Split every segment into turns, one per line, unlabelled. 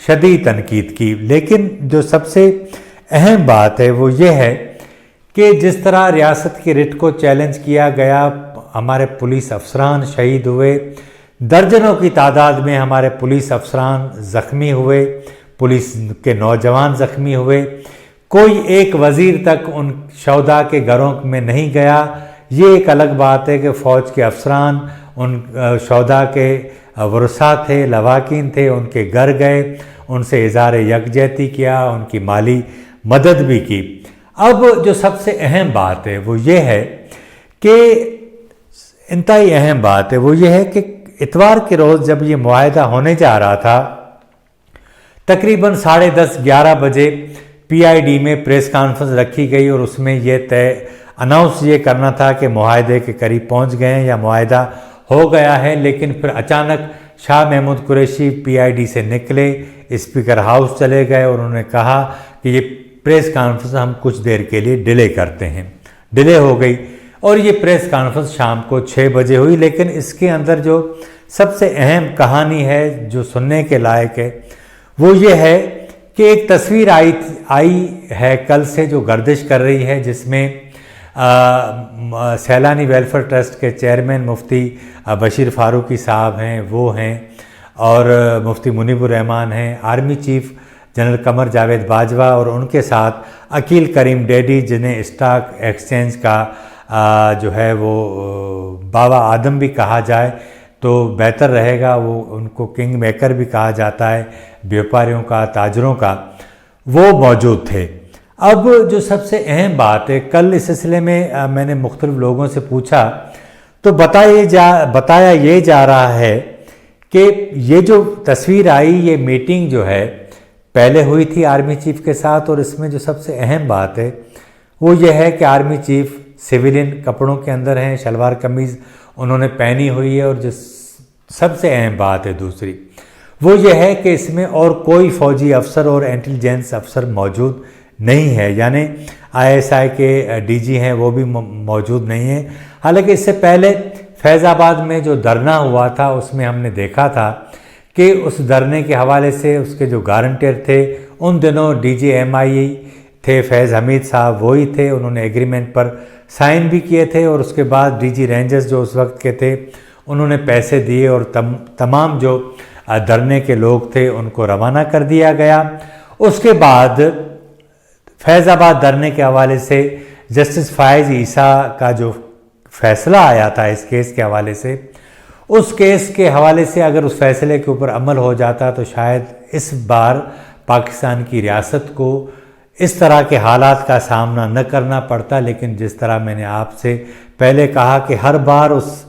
شدید تنقید کی، لیکن جو سب سے اہم بات ہے وہ یہ ہے کہ جس طرح ریاست کی رٹ کو چیلنج کیا گیا، ہمارے پولیس افسران شہید ہوئے، درجنوں کی تعداد میں ہمارے پولیس افسران زخمی ہوئے، پولیس کے نوجوان زخمی ہوئے، کوئی ایک وزیر تک ان شہداء کے گھروں میں نہیں گیا۔ یہ ایک الگ بات ہے کہ فوج کے افسران ان شہداء کے ورثاء تھے، لواحقین تھے، ان کے گھر گئے، ان سے اظہار یکجہتی کیا، ان کی مالی مدد بھی کی۔ اب جو سب سے اہم بات ہے وہ یہ ہے کہ انتہائی اہم بات ہے وہ یہ ہے کہ اتوار کے روز جب یہ معاہدہ ہونے جا رہا تھا، تقریباً 10:30 11 بجے پی آئی ڈی میں پریس کانفرنس رکھی گئی اور اس میں یہ اناؤنس یہ کرنا تھا کہ معاہدے کے قریب پہنچ گئے ہیں یا معاہدہ ہو گیا ہے، لیکن پھر اچانک شاہ محمود قریشی پی آئی ڈی سے نکلے، اسپیکر ہاؤس چلے گئے اور انہوں نے کہا کہ یہ پریس کانفرنس ہم کچھ دیر کے لیے ڈیلے کرتے ہیں۔ ڈیلے ہو گئی اور یہ پریس کانفرنس شام کو 6 بجے ہوئی، لیکن اس کے اندر جو سب سے اہم کہانی ہے جو سننے کے لائق ہے وہ یہ ہے کہ ایک تصویر آئی ہے کل سے جو گردش کر رہی ہے، جس میں سیلانی ویلفیئر ٹرسٹ کے چیئرمین مفتی بشیر فاروقی صاحب ہیں، وہ ہیں، اور مفتی منیب الرحمان ہیں، army chief general Qamar Javed Bajwa, اور ان کے ساتھ عقیل کریم ڈیڈی جنہیں اسٹاک ایکسچینج کا جو ہے وہ بابا آدم بھی کہا جائے تو بہتر رہے گا، وہ ان کو کنگ میکر بھی کہا جاتا ہے، بیوپاریوں کا، تاجروں کا، وہ موجود تھے۔ اب جو سب سے اہم بات ہے، کل اس سلسلے میں نے مختلف لوگوں سے پوچھا تو بتایا یہ جا رہا ہے کہ یہ جو تصویر آئی، یہ میٹنگ جو ہے پہلے ہوئی تھی آرمی چیف کے ساتھ، اور اس میں جو سب سے اہم بات ہے وہ یہ ہے کہ آرمی چیف سویلین کپڑوں کے اندر ہیں، شلوار قمیض انہوں نے پہنی ہوئی ہے، اور جو سب سے اہم بات ہے دوسری وہ یہ ہے کہ اس میں اور کوئی فوجی افسر اور انٹیلیجنس افسر موجود نہیں ہے، یعنی آئی ایس آئی کے ڈی جی ہیں وہ بھی موجود نہیں ہیں۔ حالانکہ اس سے پہلے فیض آباد میں جو دھرنا ہوا تھا اس میں ہم نے دیکھا تھا کہ اس دھرنے کے حوالے سے اس کے جو گارنٹر تھے ان دنوں ڈی جی ایم آئی تھے فیض حمید صاحب، وہی تھے، انہوں نے ایگریمنٹ پر سائن بھی کیے تھے، اور اس کے بعد ڈی جی رینجرز جو اس وقت کے تھے انہوں نے پیسے دیے اور تمام جو دھرنے کے لوگ تھے ان کو روانہ کر دیا گیا۔ اس کے بعد فیض آباد دھرنے کے حوالے سے جسٹس فائز عیسیٰ کا جو فیصلہ آیا تھا اس کیس کے حوالے سے، اس کیس کے حوالے سے اگر اس فیصلے کے اوپر عمل ہو جاتا تو شاید اس بار پاکستان کی ریاست کو اس طرح کے حالات کا سامنا نہ کرنا پڑتا، لیکن جس طرح میں نے آپ سے پہلے کہا کہ ہر بار اس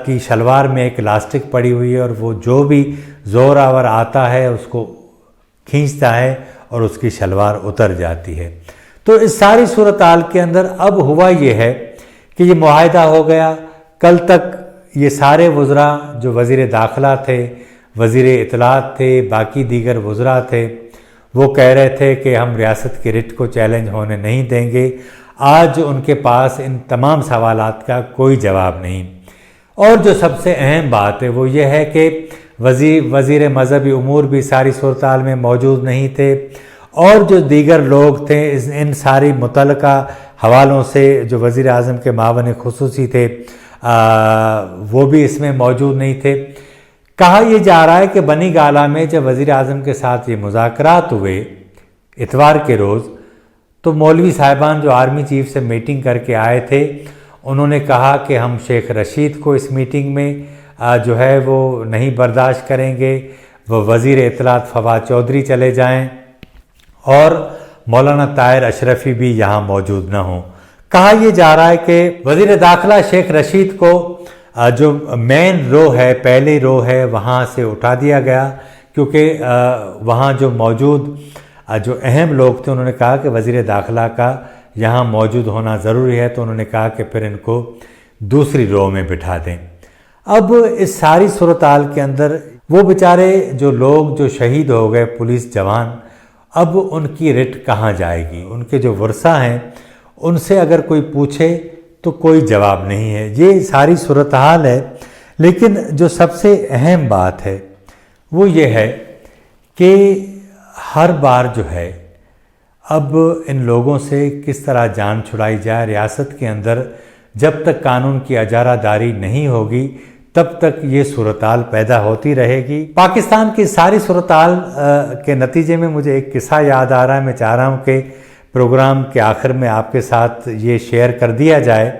کی شلوار میں ایک لاسٹک پڑی ہوئی ہے اور وہ جو بھی زور آور آتا ہے اس کو کھینچتا ہے اور اس کی شلوار اتر جاتی ہے۔ تو اس ساری صورتحال کے اندر اب ہوا یہ ہے کہ یہ معاہدہ ہو گیا۔ کل تک یہ سارے وزراء جو وزیر داخلہ تھے، وزیر اطلاعات تھے، باقی دیگر وزراء تھے، وہ کہہ رہے تھے کہ ہم ریاست کی رٹ کو چیلنج ہونے نہیں دیں گے۔ آج ان کے پاس ان تمام سوالات کا کوئی جواب نہیں، اور جو سب سے اہم بات ہے وہ یہ ہے کہ وزیر مذہبی امور بھی ساری صورتحال میں موجود نہیں تھے، اور جو دیگر لوگ تھے ان ساری متعلقہ حوالوں سے جو وزیر اعظم کے معاون خصوصی تھے وہ بھی اس میں موجود نہیں تھے۔ کہا یہ جا رہا ہے کہ بنی گالہ میں جب وزیر اعظم کے ساتھ یہ مذاکرات ہوئے اتوار کے روز، تو مولوی صاحبان جو آرمی چیف سے میٹنگ کر کے آئے تھے انہوں نے کہا کہ ہم شیخ رشید کو اس میٹنگ میں جو ہے وہ نہیں برداشت کریں گے، وہ وزیر اطلاعات فواد چودھری چلے جائیں اور مولانا طاہر اشرفی بھی یہاں موجود نہ ہوں۔ کہا یہ جا رہا ہے کہ وزیر داخلہ شیخ رشید کو جو مین رو ہے، پہلی رو ہے، وہاں سے اٹھا دیا گیا، کیونکہ وہاں جو موجود جو اہم لوگ تھے انہوں نے کہا کہ وزیر داخلہ کا یہاں موجود ہونا ضروری ہے، تو انہوں نے کہا کہ پھر ان کو دوسری رو میں بٹھا دیں۔ اب اس ساری صورتحال کے اندر وہ بیچارے جو لوگ جو شہید ہو گئے پولیس جوان، اب ان کی رٹ کہاں جائے گی؟ ان کے جو ورثاء ہیں ان سے اگر کوئی پوچھے تو کوئی جواب نہیں ہے۔ یہ ساری صورتحال ہے، لیکن جو سب سے اہم بات ہے وہ یہ ہے کہ ہر بار جو ہے اب ان لوگوں سے کس طرح جان چھڑائی جائے۔ ریاست کے اندر جب تک قانون کی اجارہ داری نہیں ہوگی تب تک یہ صورتحال پیدا ہوتی رہے گی۔ پاکستان کی ساری صورتحال کے نتیجے میں مجھے ایک قصہ یاد آ رہا ہے، میں چاہ رہا ہوں کہ پروگرام کے آخر میں آپ کے ساتھ یہ شیئر کر دیا جائے۔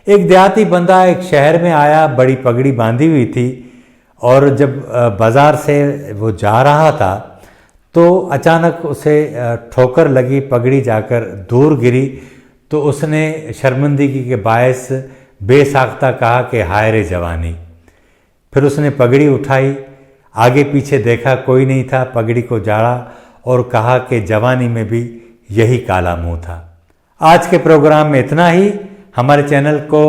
ایک دیہاتی بندہ ایک شہر میں آیا، بڑی پگڑی باندھی ہوئی تھی، اور جب بازار سے وہ جا رہا تھا تو اچانک اسے ٹھوکر لگی، پگڑی جا کر دور گری، تو اس نے شرمندگی کے باعث بے ساختہ کہا کہ ہائے رے جوانی۔ پھر اس نے پگڑی اٹھائی، آگے پیچھے دیکھا کوئی نہیں تھا، پگڑی کو جاڑا اور کہا کہ جوانی میں بھی یہی کالا منہ تھا۔ آج کے پروگرام میں اتنا ہی۔ ہمارے چینل کو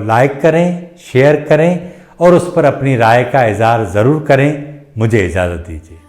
لائک کریں، شیئر کریں اور اس پر اپنی رائے کا اظہار ضرور کریں۔ مجھے اجازت دیجیے۔